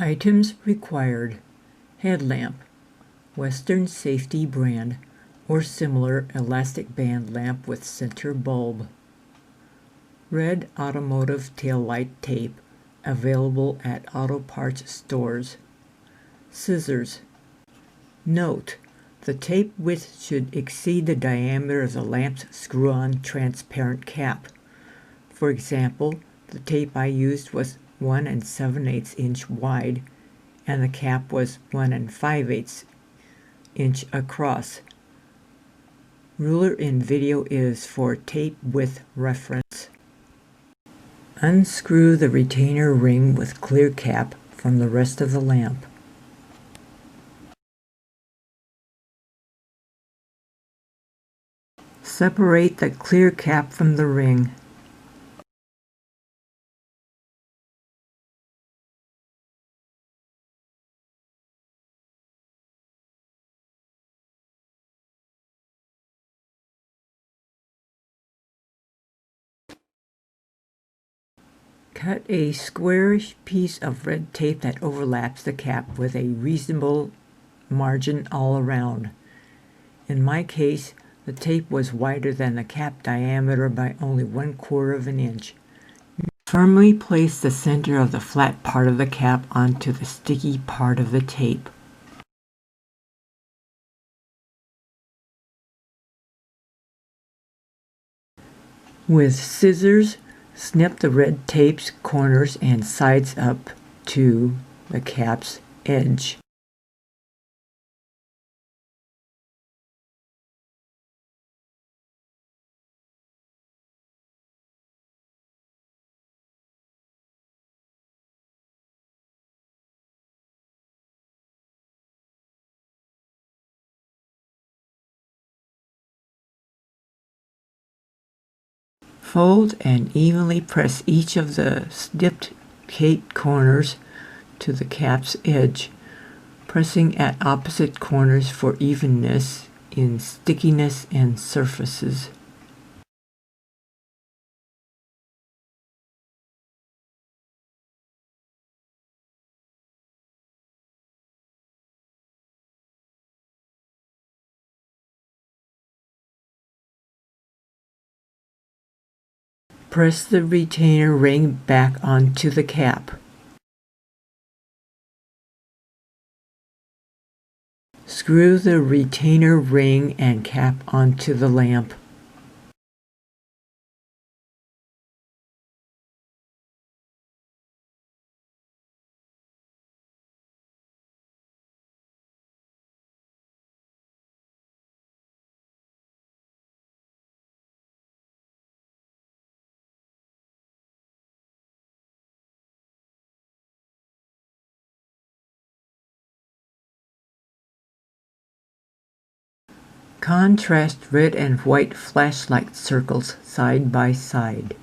Items required: headlamp, Western Safety brand, or similar elastic band lamp with center bulb. Red automotive taillight tape, available at auto parts stores. Scissors. Note: the tape width should exceed the diameter of the lamp's screw-on transparent cap. For example, the tape I used was 1 7/8 inch wide, and the cap was 1 5/8 inch across. Ruler in video is for tape width reference. Unscrew the retainer ring with clear cap from the rest of the lamp. Separate the clear cap from the ring. Cut a squarish piece of red tape that overlaps the cap with a reasonable margin all around. In my case, the tape was wider than the cap diameter by only 1/4 of an inch. Firmly place the center of the flat part of the cap onto the sticky part of the tape. With scissors, snip the red tape's corners and sides up to the cap's edge. Fold and evenly press each of the snipped tape corners to the cap's edge, pressing at opposite corners for evenness in stickiness and surfaces. Press the retainer ring back onto the cap. Screw the retainer ring and cap onto the lamp. Contrast red and white flashlight circles side by side.